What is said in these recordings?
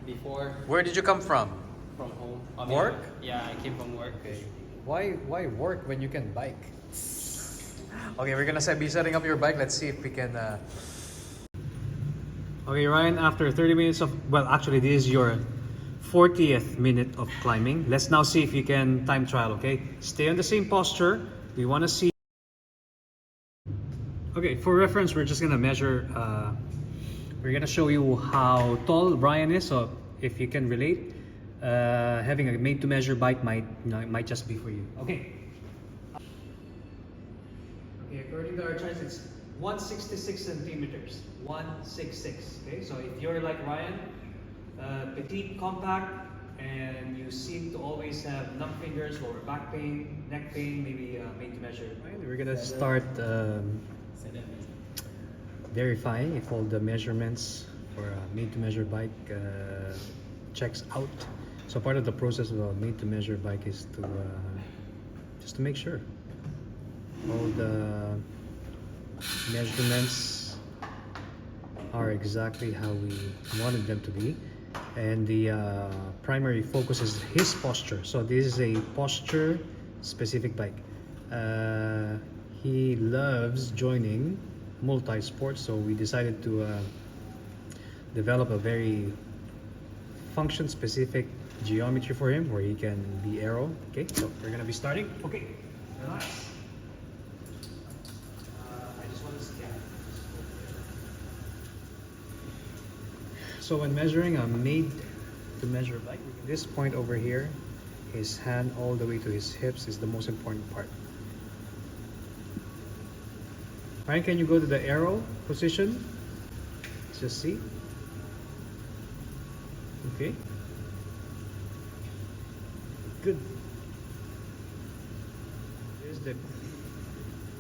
before Where did you come from? from home. Work? Yeah, I came from work. Okay. Why work when you can bike? Okay, we're gonna be setting up your bike. Let's see if we can. Okay, Ryan. After 30 minutes of actually, this is your 40th minute of climbing. Let's now see if you can time trial. Okay, stay on the same posture. We want to see. Okay, for reference, we're just gonna measure. We're gonna show you how tall Brian is. So if you can relate, having a made-to-measure bike might just be for you. Okay. Okay, according to our charts, it's 166 centimeters. 166. Okay, so if you're like Ryan, petite, compact, and you seem to always have numb fingers, lower back pain, neck pain, maybe made to measure. Right, we're gonna start verifying if all the measurements for a made to measure bike checks out. So part of the process of a made to measure bike is to just to make sure all the measurements are exactly how we wanted them to be, and the primary focus is his posture. So this is a posture specific bike. He loves joining multi-sport, so we decided to develop a very function specific geometry for him where he can be aero. Okay, so we're gonna be starting. Okay, relax. I just want to scan. So when measuring a made to measure bike, this point over here, his hand all the way to his hips is the most important part. Ryan, can you go to the arrow position? Let's just see. Okay. Good.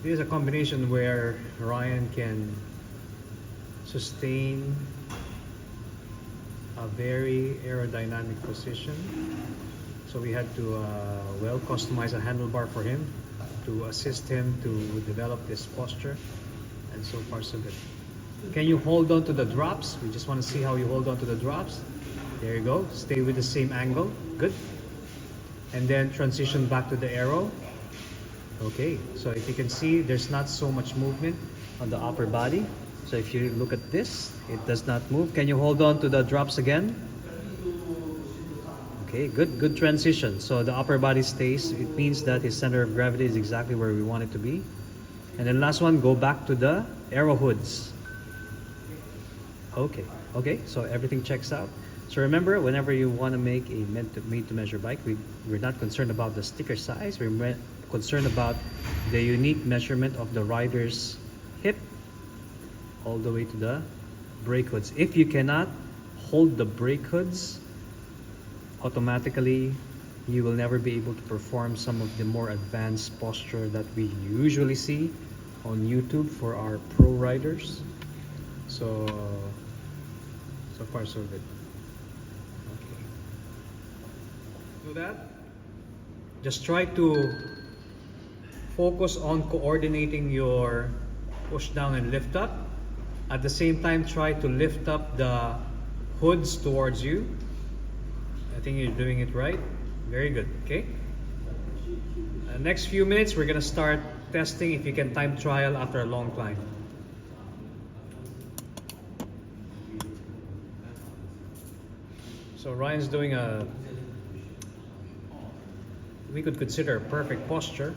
This is a combination where Ryan can sustain a very aerodynamic position. So we had to well customize a handlebar for him to assist him to develop this posture, and so far so good. Can you hold on to the drops? We just want to see how you hold on to the drops. There you go. Stay with the same angle. Good. And then transition back to the arrow. Okay, so if you can see, there's not so much movement on the upper body. So if you look at this, it does not move. Can you hold on to the drops again? Okay, good transition. So the upper body stays. It means that his center of gravity is exactly where we want it to be. And then last one, go back to the arrow hoods. Okay, so everything checks out. So remember, whenever you want to make a made to measure bike, we're not concerned about the sticker size. We're concerned about the unique measurement of the rider's hip all the way to the brake hoods. If you cannot hold the brake hoods, automatically you will never be able to perform some of the more advanced posture that we usually see on YouTube for our pro riders. So far so good. Okay. Do that. Just try to focus on coordinating your push down and lift up. At the same time, try to lift up the hoods towards you. I think you're doing it right. Very good. Okay. Next few minutes, we're gonna start testing if you can time trial after a long climb. So Ryan's doing we could consider a perfect posture.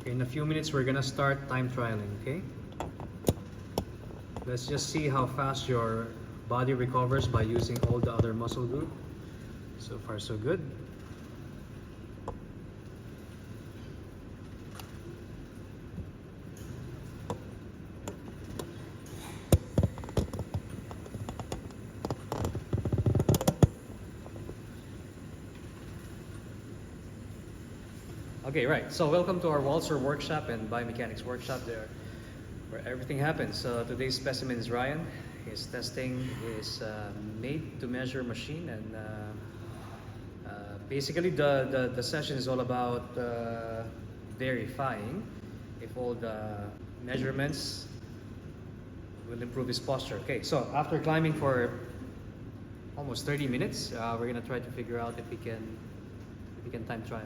In a few minutes, we're gonna start time trialing. Okay. Let's just see how fast your body recovers by using all the other muscle group. So far so good. Okay, right. So welcome to our Walser workshop and biomechanics workshop there, where everything happens. So today's specimen is Ryan. He's testing his made-to-measure machine, and basically the session is all about verifying if all the measurements will improve his posture. Okay, so after climbing for almost 30 minutes. We're gonna try to figure out if we can time trial.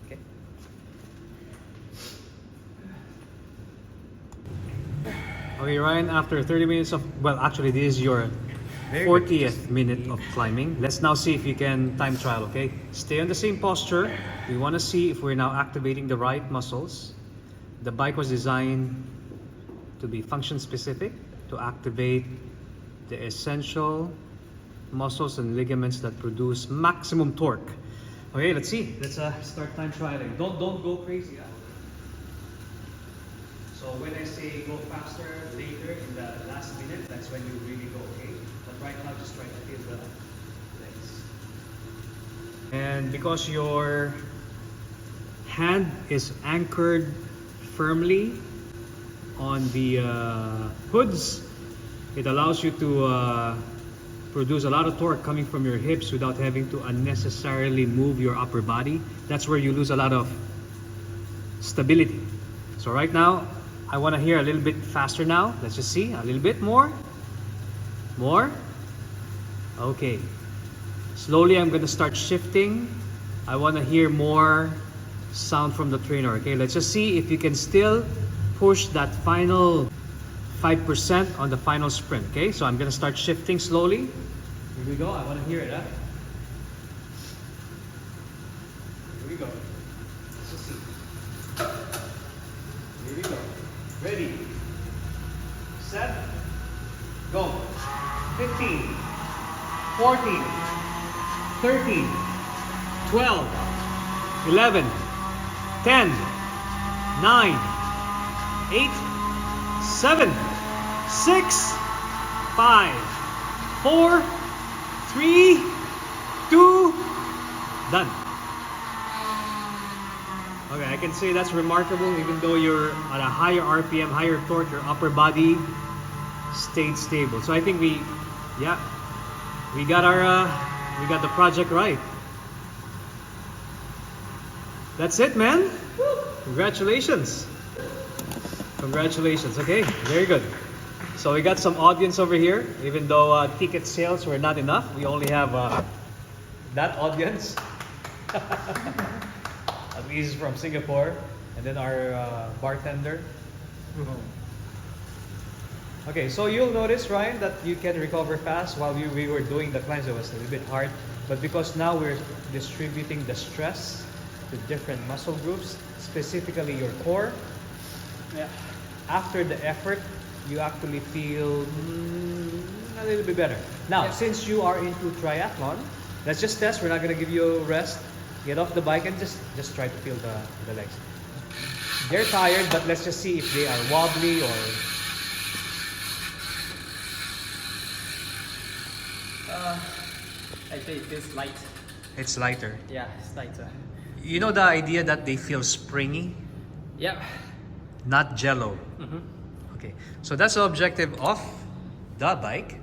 Okay. Okay, Ryan. After 30 minutes of, well, actually, this is your 40th minute of climbing. Let's now see if you can time trial. Okay. Stay on the same posture. We want to see if we're now activating the right muscles. The bike was designed to be function specific, to activate the essential muscles and ligaments that produce maximum torque. Okay, let's see. Let's start time trialing. Don't go crazy. So when I say go faster later in the last minute, that's when you really go. Okay, but right now just try to feel the legs. And because your hand is anchored firmly on the hoods, it allows you to produce a lot of torque coming from your hips without having to unnecessarily move your upper body. That's where you lose a lot of stability. So right now, I want to hear a little bit faster now. Let's just see, a little bit more. More. Okay. Slowly, I'm going to start shifting. I want to hear more sound from the trainer. Okay, let's just see if you can still push that final 5% on the final sprint. Okay, so I'm gonna start shifting slowly. Here we go. I want to hear it. Here we go. Let's just see. Here we go. Ready, set, go. 15, 14, 13, 12, 11, 10, 9, 8, 7, 6, 5, 4, 3, 2, done. Okay, I can say that's remarkable. Even though you're at a higher RPM, higher torque, your upper body stayed stable. So I think we got the project right. That's it, man. Congratulations. Congratulations. Okay, very good. So we got some audience over here. Even though ticket sales were not enough, we only have that audience. At least from Singapore. And then our bartender. Okay, so you'll notice, Ryan, that you can recover fast. While we were doing the climbs, it was a little bit hard. But because now we're distributing the stress to different muscle groups, specifically your core. Yeah. After the effort, you actually feel a little bit better. Now, since you are into triathlon, let's just test. We're not gonna give you a rest. Get off the bike and just try to feel the legs. They're tired, but let's just see if they are wobbly or. I think it feels light. It's lighter. Yeah, it's lighter. You know the idea that they feel springy? Yep. Not jello. Mm-hmm. Okay, so that's the objective of the bike.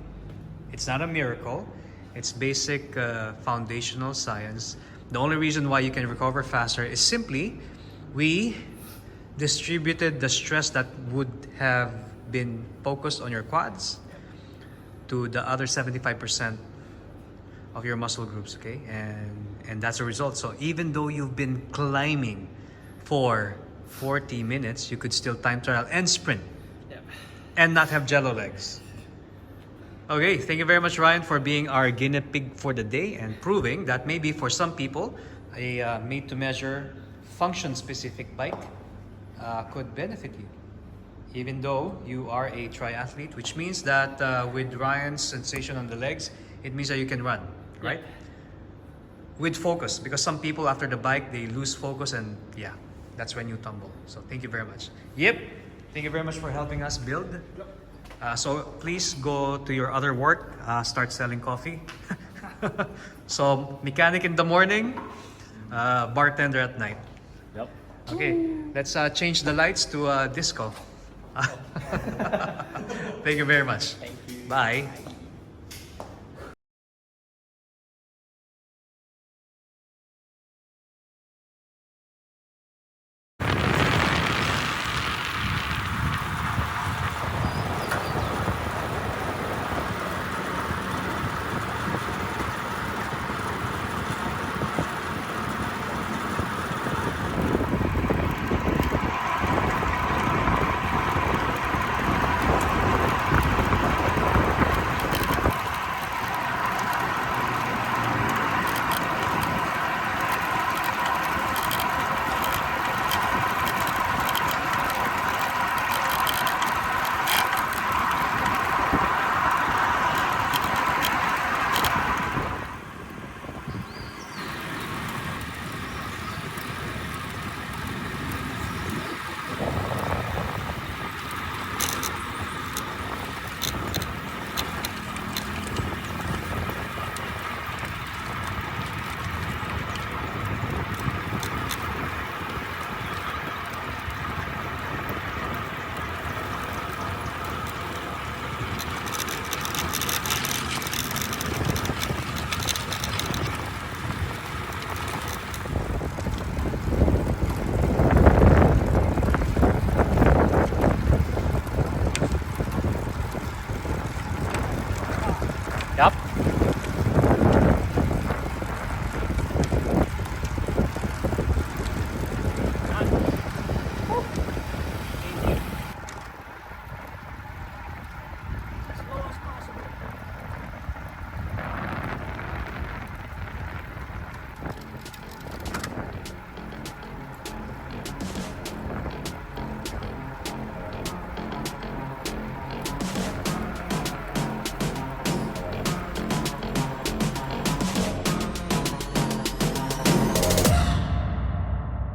It's not a miracle. It's basic foundational science. The only reason why you can recover faster is simply we distributed the stress that would have been focused on your quads to the other 75% of your muscle groups, okay? And that's a result. So even though you've been climbing for 40 minutes, you could still time trial and sprint. Yep. And not have jello legs. Okay, thank you very much, Ryan, for being our guinea pig for the day and proving that maybe for some people, a made-to-measure function-specific bike could benefit you. Even though you are a triathlete, which means that with Ryan's sensation on the legs, it means that you can run, right? Yep. With focus, because some people after the bike, they lose focus and yeah, that's when you tumble. So thank you very much. Yep, thank you very much for helping us build. So please go to your other work, start selling coffee. So mechanic in the morning, bartender at night. Yep. Okay, let's change the lights to disco. Thank you very much. Thank you. Bye.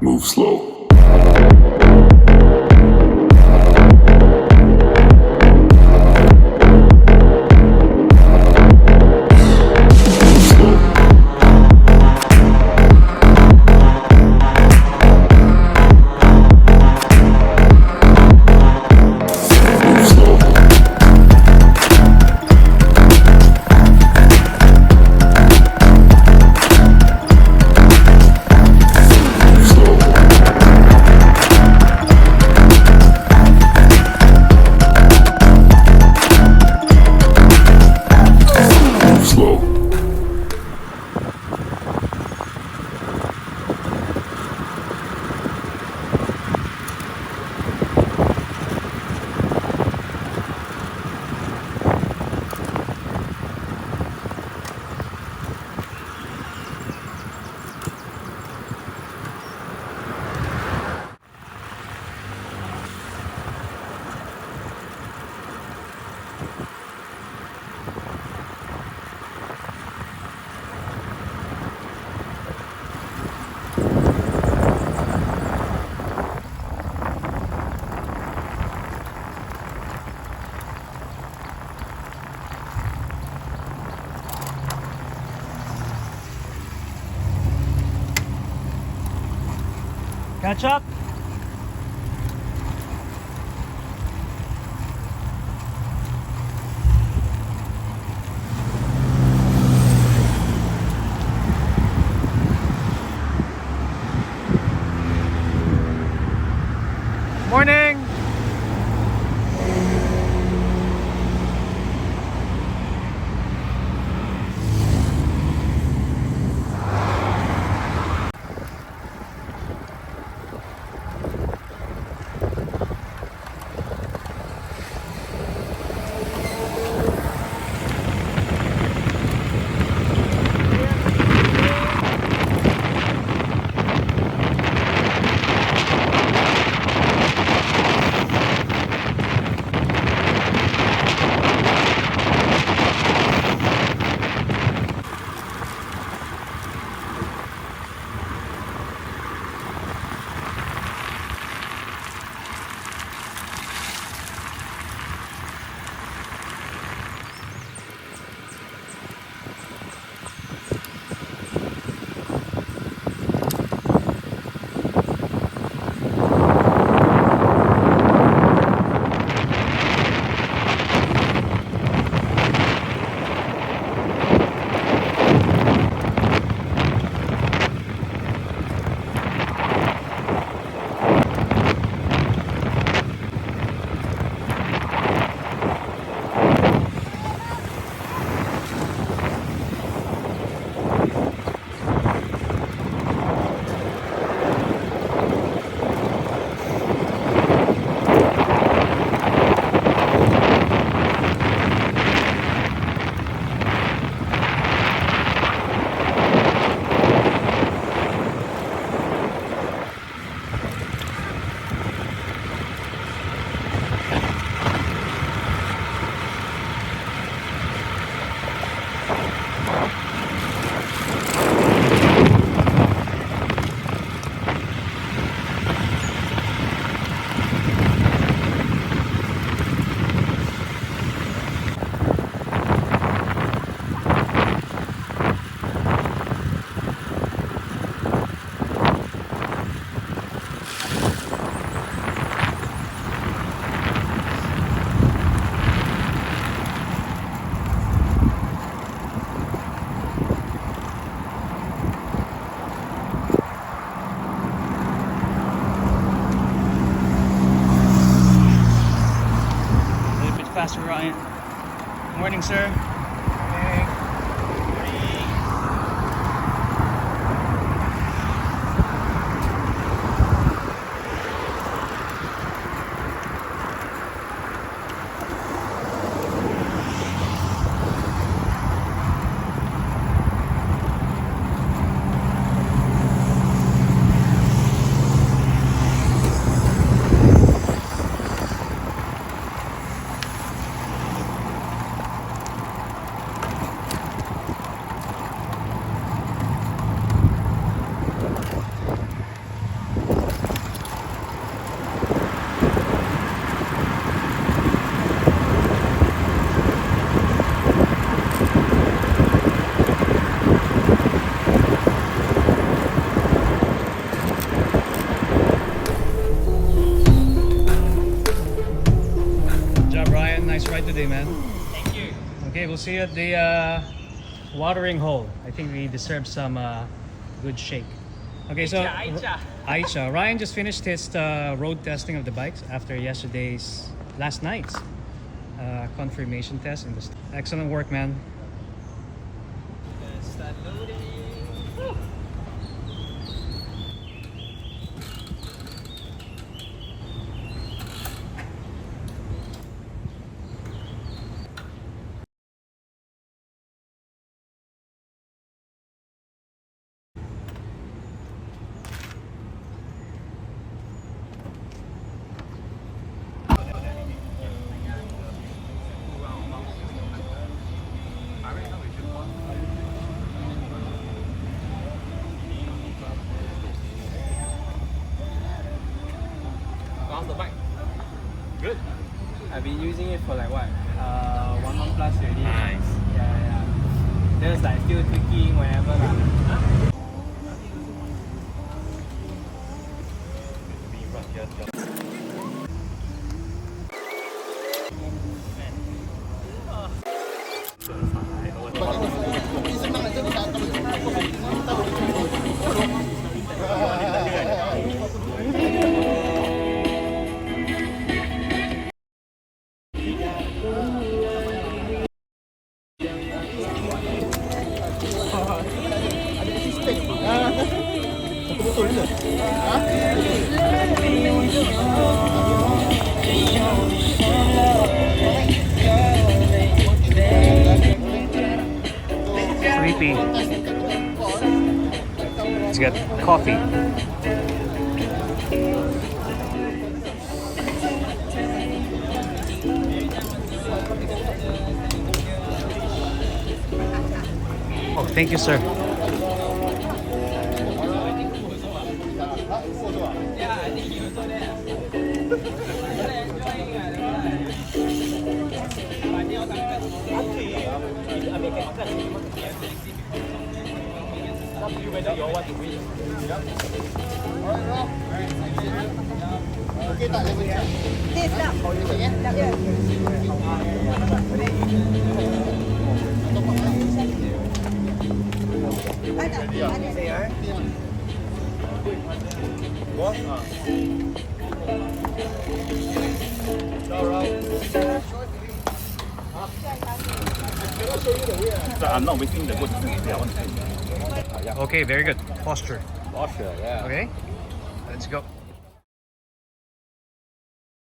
Move slow. Catch up. Morning. Faster, Ryan. Morning, sir. we'll see you at the watering hole. I think we deserve some good shake. Okay, so Aicha. Ryan just finished his road testing of the bikes after last night's confirmation test. Excellent work, man. Start loading. Woo. How's the bike? Good. I've been using it for like what? 1 month plus already. Nice. Yeah. There's like still tweaking whenever lah. Sleepy. He's got coffee. Oh, thank you, sir. Yeah, I think you also there. So I'm not wasting the good things. I want to. Okay, very good. Posture. Posture, yeah. Okay, let's go.